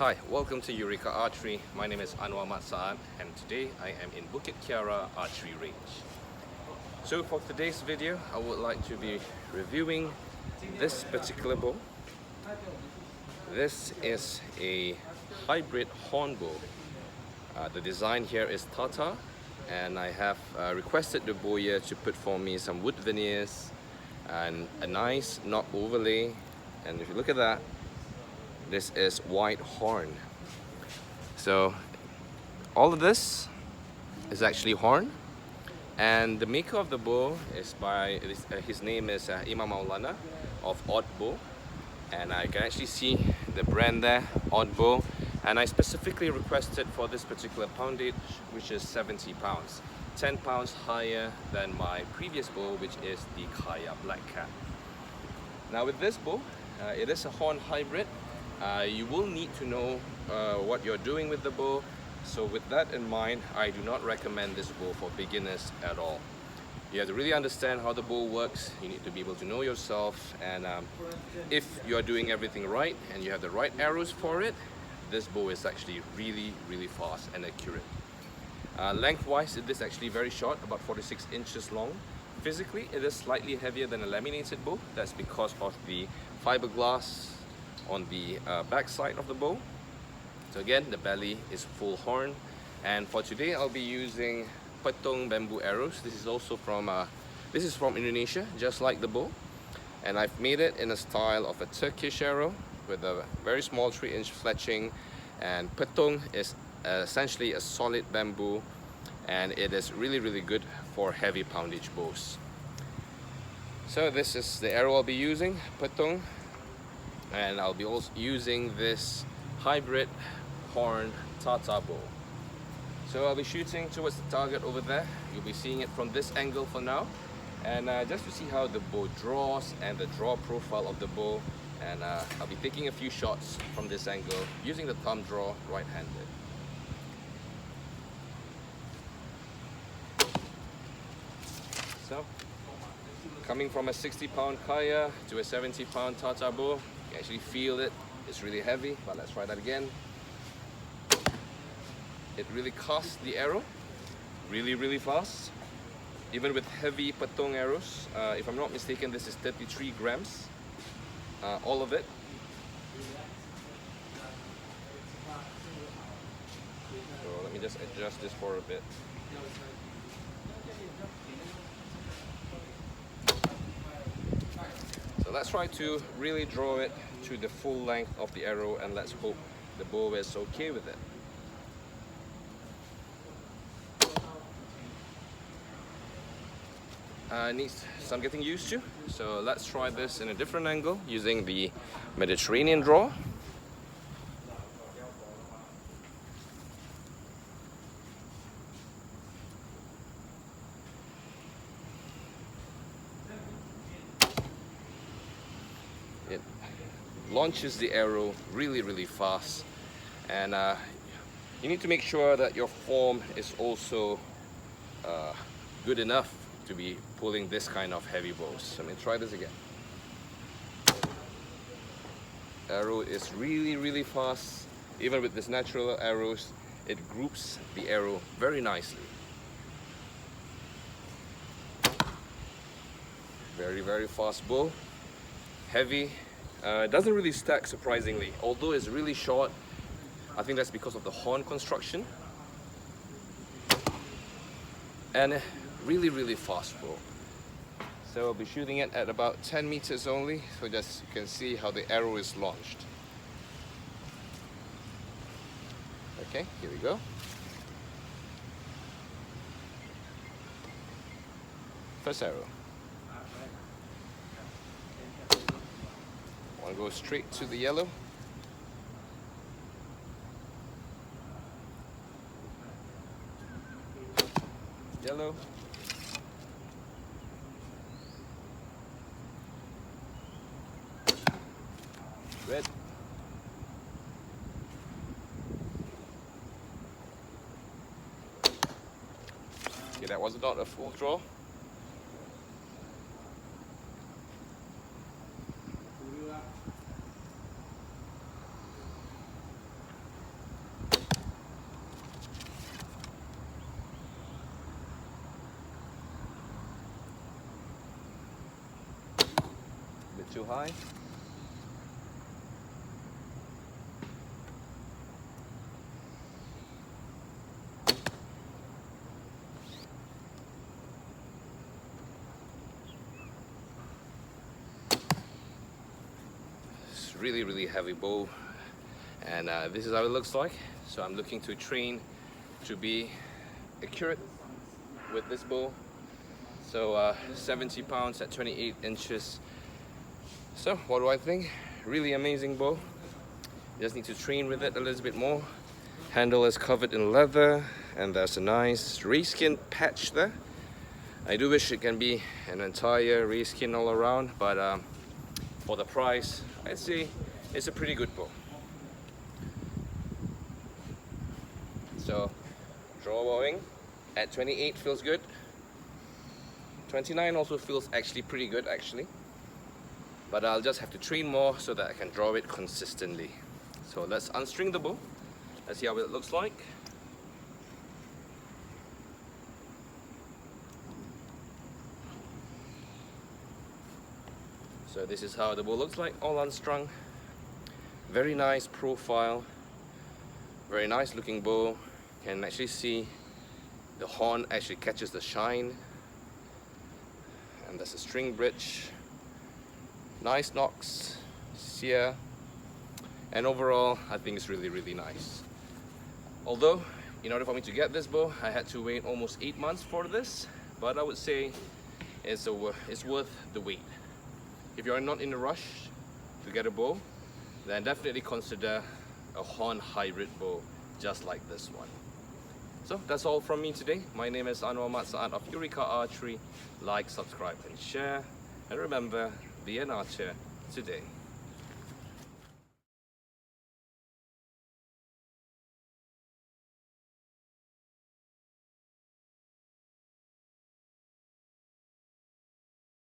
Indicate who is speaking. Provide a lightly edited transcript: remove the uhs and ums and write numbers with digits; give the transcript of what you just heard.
Speaker 1: Hi, welcome to Eureka Archery. My name is Anwar Matsaan and today I am in Bukit Kiara Archery Range. So for today's video, I would like to be reviewing this particular bow. This is a hybrid horn bow. The design here is Tatar, and I have requested the bowyer to put for me some wood veneers and a nice knob overlay. And if you look at that, this is white horn. So all of this is actually horn, and the maker of the bow is his name is Imam Maulana of Oddbow, and I can actually see the brand there, Oddbow, and I specifically requested for this particular poundage, which is 70 pounds, 10 pounds higher than my previous bow, which is the Kaya Black Cat. Now with this bow, it is a horn hybrid. You will need to know what you're doing with the bow. So with that in mind, I do not recommend this bow for beginners at all. You have to really understand how the bow works. You need to be able to know yourself, and if you are doing everything right and you have the right arrows for it, this bow is actually really fast and accurate. Lengthwise, it is actually very short, about 46 inches long. Physically, it is slightly heavier than a laminated bow. That's because of the fiberglass on the back side of the bow. So again, the belly is full horn, and for today I'll be using Petung Bamboo Arrows. This is also from Indonesia, just like the bow, and I've made it in a style of a Turkish arrow with a very small 3-inch fletching. And Petung is essentially a solid bamboo, and it is really good for heavy poundage bows. So this is the arrow I'll be using, Petung. And I'll be also using this hybrid horn Tatar bow. So I'll be shooting towards the target over there. You'll be seeing it from this angle for now. And just to see how the bow draws and the draw profile of the bow. And I'll be taking a few shots from this angle using the thumb draw right-handed. So, coming from a 60-pound Kaya to a 70-pound Tatar bow, you actually feel it. It's really heavy, but let's try that again. It really casts the arrow really fast, even with heavy Petung arrows. If I'm not mistaken, this is 33 grams, all of it. So let me just adjust this for a bit. So let's try to really draw it to the full length of the arrow, and let's hope the bow is okay with it. Needs some getting used to, so let's try this in a different angle using the Mediterranean draw. It launches the arrow really fast, and you need to make sure that your form is also good enough to be pulling this kind of heavy bows. So let me try this again. Arrow is really fast. Even with this natural arrows, it groups the arrow very nicely. Very fast bow. Heavy. It doesn't really stack, surprisingly. Although it's really short, I think that's because of the horn construction. And really fast bow. So I'll be shooting it at about 10 meters only, so just you can see how the arrow is launched. Okay, here we go. First arrow. Want to go straight to the yellow. Yellow. Red. Okay, that was not a full draw. not too high. It's really heavy bow, and this is how it looks like. So I'm looking to train to be accurate with this bow. So 70 pounds at 28 inches. So what do I think? Really amazing bow. You just need to train with it a little bit more. Handle is covered in leather, and there's a nice rayskin patch there. I do wish it can be an entire rayskin all around, but for the price, I'd say it's a pretty good bow. So draw bowing at 28 feels good. 29 also feels actually pretty good actually. But I'll just have to train more so that I can draw it consistently. So let's unstring the bow. Let's see how it looks like. So this is how the bow looks like, all unstrung. Very nice profile. Very nice looking bow. Can actually see the horn actually catches the shine. And there's a string bridge. Nice knocks, sear, and overall I think it's really nice. Although in order for me to get this bow I had to wait almost 8 months for this, but I would say it's worth the wait. If you're not in a rush to get a bow, then definitely consider a Horn Hybrid bow just like this one. So that's all from me today. My name is Anwar Matsa'at of Eureka Archery. Like, subscribe and share, and remember, be an archer today.